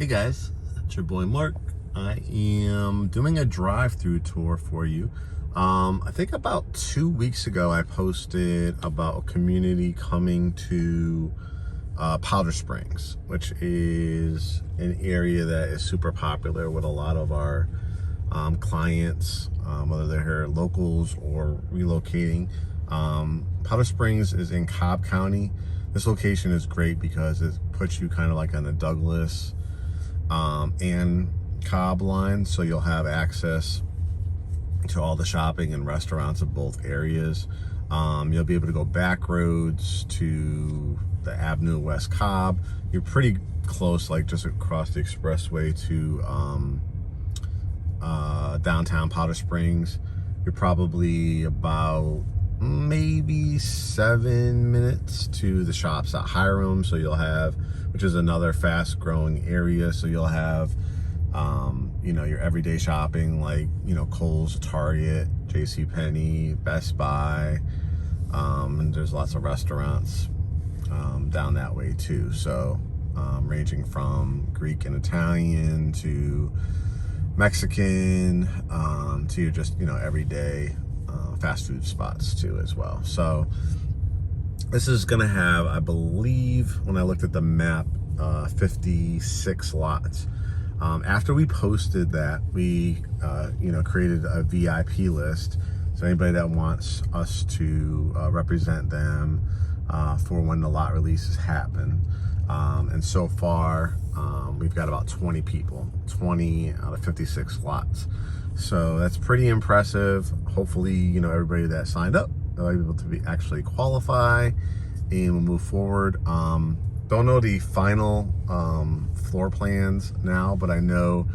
Hey guys, it's your boy Mark. I am doing a drive-through tour for you. I think about 2 weeks ago I posted about a community coming to Powder Springs, which is an area that is super popular with a lot of our clients, whether they're here locals or relocating. Powder Springs is in Cobb County. This location is great because it puts you kind of like on the Douglas and Cobb line, so you'll have access to all the shopping and restaurants of both areas. You'll be able to go back roads to the Avenue of West Cobb. You're pretty close, like just across the expressway to downtown Powder Springs. You're probably about maybe 7 minutes to the shops at Hiram, so you'll have, which is another fast growing area, so you'll have you know, your everyday shopping like, you know, Kohl's, Target, JCPenney, Best Buy, and there's lots of restaurants down that way too, so ranging from Greek and Italian to Mexican to your just, you know, everyday fast food spots too as well. So this is gonna have, I believe when I looked at the map, 56 lots. After we posted that, we you know, created a VIP list, so anybody that wants us to represent them for when the lot releases happen. And so far we've got about 20 people, 20 out of 56 lots. So that's pretty impressive. Hopefully, you know, everybody that signed up will be able to actually qualify and we'll move forward. Don't know the final floor plans now, but I know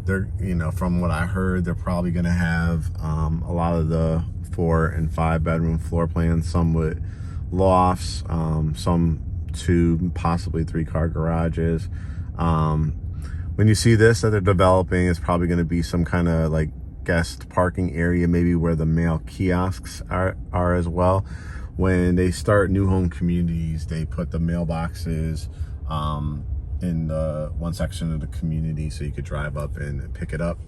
they're, you know, from what I heard, they're probably going to have a lot of the 4 and 5 bedroom floor plans, some with lofts, some 2, possibly 3 car garages. When you see this that they're developing, it's probably going to be some kind of like guest parking area, maybe where the mail kiosks are as well. When they start new home communities, they put the mailboxes in the one section of the community so you could drive up and pick it up.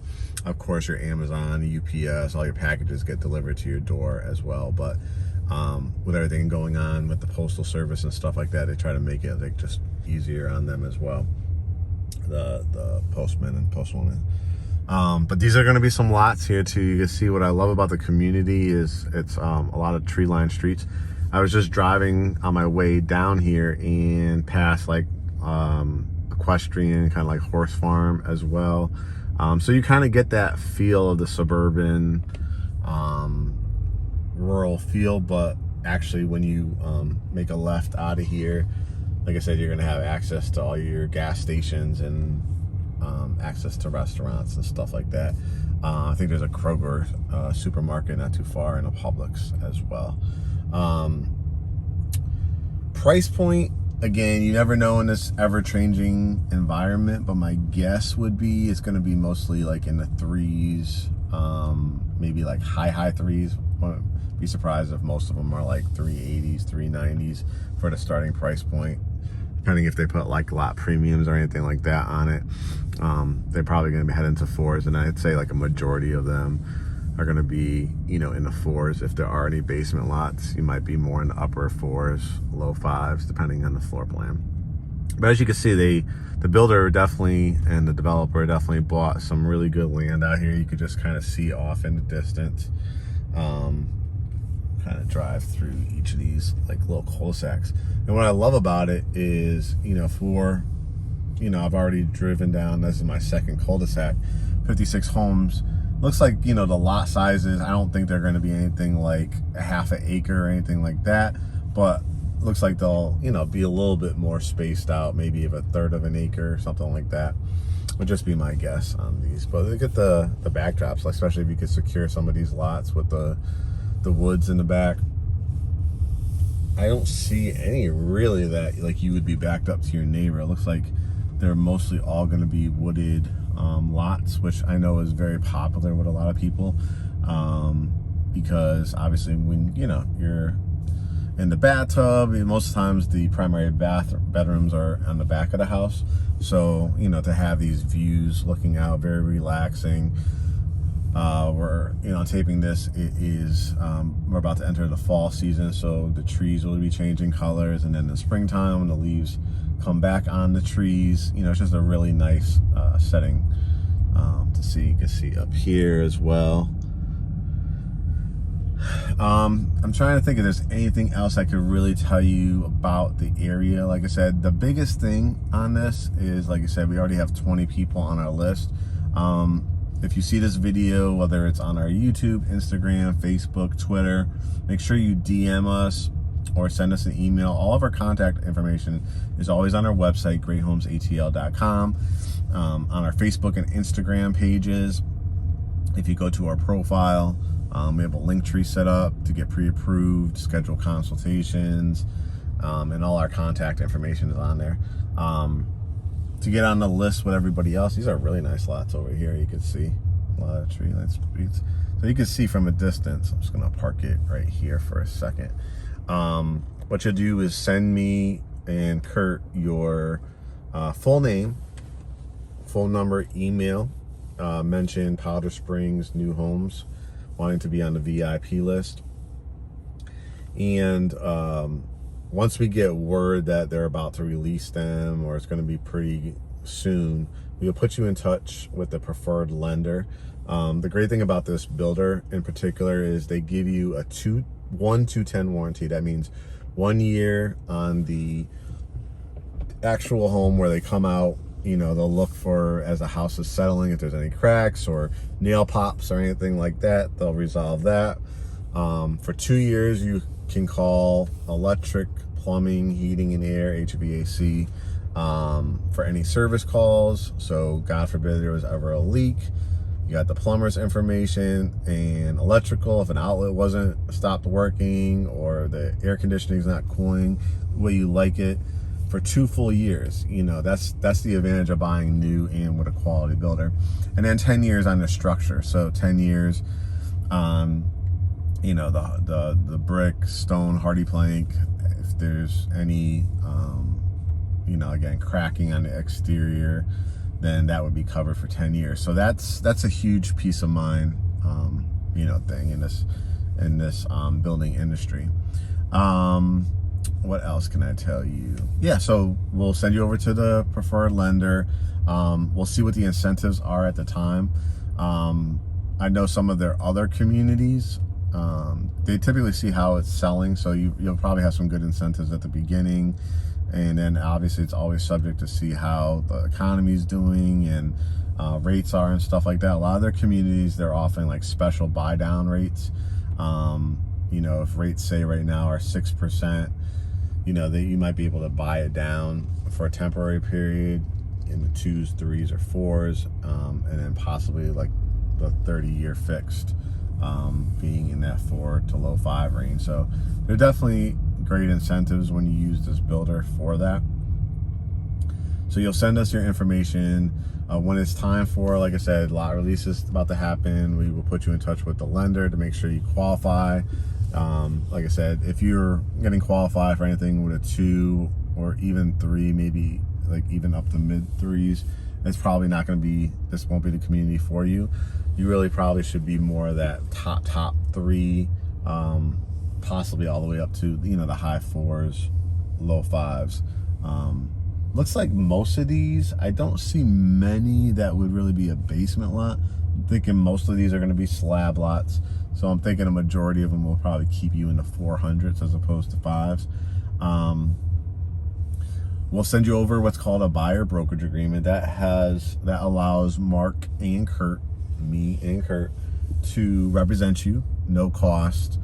Of course, your Amazon, UPS, all your packages get delivered to your door as well. But with everything going on with the postal service and stuff like that, they try to make it like just easier on them as well, the postmen and postwomen. But these are going to be some lots here too. You can see what I love about the community is it's a lot of tree-lined streets. I was just driving on my way down here and passed like equestrian, kind of like horse farm as well. So you kind of get that feel of the suburban rural feel, but actually when you make a left out of here, like I said, you're going to have access to all your gas stations and access to restaurants and stuff like that. I think there's a Kroger supermarket not too far, and a Publix as well. Price point, again, you never know in this ever-changing environment, but my guess would be it's going to be mostly like in the 3s, maybe like high 3s. Wouldn't be surprised if most of them are like 380s, 390s for the starting price point, depending if they put like lot premiums or anything like that on it. They're probably going to be heading to 4s, and I'd say like a majority of them are going to be, you know, in the 4s. If there are any basement lots, you might be more in the upper 4s, low 5s, depending on the floor plan. But as you can see, the builder definitely and the developer definitely bought some really good land out here. You could just kind of see off in the distance. Kind of drive through each of these like little cul-de-sacs. And what I love about it is, you know, I've already driven down, this is my second cul-de-sac, 56 homes. Looks like, you know, the lot sizes, I don't think they're going to be anything like a half an acre or anything like that, but looks like they'll, you know, be a little bit more spaced out, maybe of a 1/3 of an acre or something like that. Would just be my guess on these. But look at the backdrops, especially if you could secure some of these lots with the woods in the back. I don't see any really that like you would be backed up to your neighbor. It looks like they're mostly all going to be wooded lots, which I know is very popular with a lot of people, because obviously when, you know, you're in the bathtub, most times the primary bedrooms are on the back of the house, So, you know, to have these views looking out, very relaxing. We're, you know, taping this, it is, we're about to enter the fall season, so the trees will be changing colors, and then in the springtime when the leaves come back on the trees, you know, it's just a really nice setting to see. You can see up here as well. I'm trying to think if there's anything else I could really tell you about the area. Like I said, the biggest thing on this is, like I said, we already have 20 people on our list. If you see this video, whether it's on our YouTube, Instagram, Facebook, Twitter, make sure you DM us or send us an email. All of our contact information is always on our website, GreatHomesATL.com, on our Facebook and Instagram pages. If you go to our profile, we have a link tree set up to get pre-approved, schedule consultations, and all our contact information is on there. To get on the list with everybody else, these are really nice lots over here. You can see a lot of tree line streets. So you can see from a distance. I'm just gonna park it right here for a second. What you'll do is send me and Kurt your full name, phone number, email, mention Powder Springs New Homes, wanting to be on the VIP list. And once we get word that they're about to release them, or it's going to be pretty soon, we'll put you in touch with the preferred lender. The great thing about this builder in particular is they give you a 1-10 warranty. That means 1 year on the actual home where they come out. You know, they'll look for, as the house is settling, if there's any cracks or nail pops or anything like that, they'll resolve that. For 2 years, you can call electric, plumbing, heating and air, HVAC, for any service calls. So God forbid there was ever a leak, you got the plumber's information, and electrical, if an outlet wasn't stopped working or the air conditioning is not cooling the way you like it, for 2 full years. You know, that's the advantage of buying new and with a quality builder. And then 10 years on the structure. So 10 years on, you know, the brick, stone, hardy plank. If there's any, you know, again, cracking on the exterior, then that would be covered for 10 years. So that's a huge peace of mind, you know, thing in this building industry. What else can I tell you? Yeah, so we'll send you over to the preferred lender. We'll see what the incentives are at the time. I know some of their other communities, they typically see how it's selling, so you'll probably have some good incentives at the beginning, and then obviously it's always subject to see how the economy is doing and rates are and stuff like that. A lot of their communities, they're offering like special buy down rates. You know, if rates say right now are 6%, you know, that you might be able to buy it down for a temporary period in the 2s, 3s, or 4s, and then possibly like the 30-year fixed, being in that 4 to low 5 range. So they're definitely great incentives when you use this builder for that. So you'll send us your information. When it's time for, like I said, lot releases about to happen, we will put you in touch with the lender to make sure you qualify. Like I said, if you're getting qualified for anything with a 2 or even 3, maybe like even up to mid 3s, it's probably not going to be, this won't be the community for you. You really probably should be more of that top 3, possibly all the way up to, you know, the high 4s, low 5s. Looks like most of these, I don't see many that would really be a basement lot. I'm thinking most of these are going to be slab lots. So I'm thinking a majority of them will probably keep you in the 400s as opposed to 5s. We'll send you over what's called a buyer brokerage agreement that allows Mark and Kurt, me and Kurt, to represent you, no cost,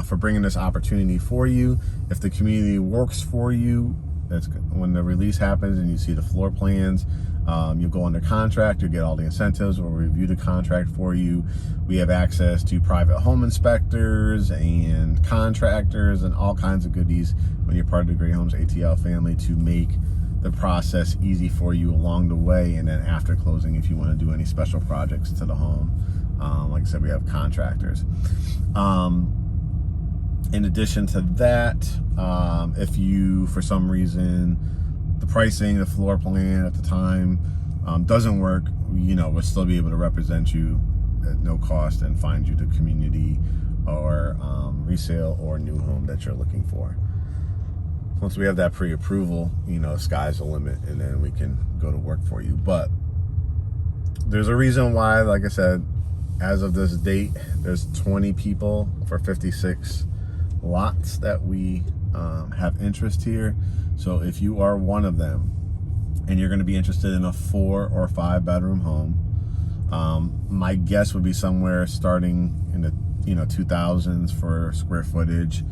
for bringing this opportunity for you. If the community works for you, that's when the release happens and you see the floor plans, you'll go under contract, you'll get all the incentives, we'll review the contract for you. We have access to private home inspectors and contractors and all kinds of goodies when you're part of the Great Homes ATL family to make the process easy for you along the way, and then after closing if you want to do any special projects to the home. Like I said, we have contractors. In addition to that, if you, for some reason, the pricing, the floor plan at the time doesn't work, we'll still be able to represent you at no cost and find you the community or resale or new home that you're looking for. Once we have that pre-approval, sky's the limit, and then we can go to work for you. But there's a reason why, like I said, as of this date, there's 20 people for 56 lots that we have interest here. So if you are one of them and you're going to be interested in a 4 or 5 bedroom home, my guess would be somewhere starting in the 2000s for square footage,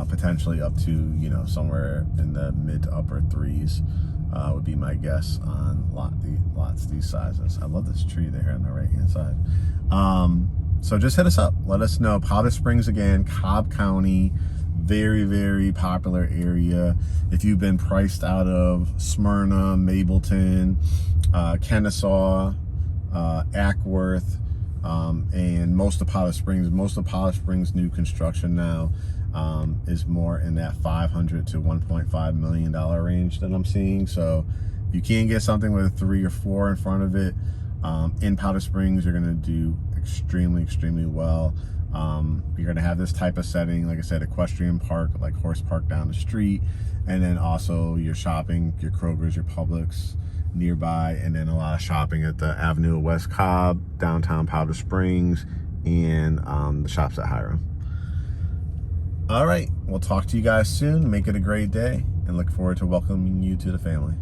potentially up to somewhere in the mid to upper 3s would be my guess on lots these sizes. I love this tree there on the right hand side. So just hit us up, let us know. Powder Springs, again, Cobb County, very, very popular area. If you've been priced out of Smyrna, Mableton, Kennesaw, Ackworth, and most of Powder Springs new construction now is more in that $500 to $1.5 million range that I'm seeing. So if you can get something with a 3 or 4 in front of it in Powder Springs, you're going to do extremely well. You're going to have this type of setting, like I said, equestrian park, like horse park down the street, and then also your shopping, your Kroger's, your Publix nearby, and then a lot of shopping at the Avenue of West Cobb, downtown Powder Springs, and the shops at Hiram. All right, we'll talk to you guys soon. Make it a great day, and look forward to welcoming you to the family.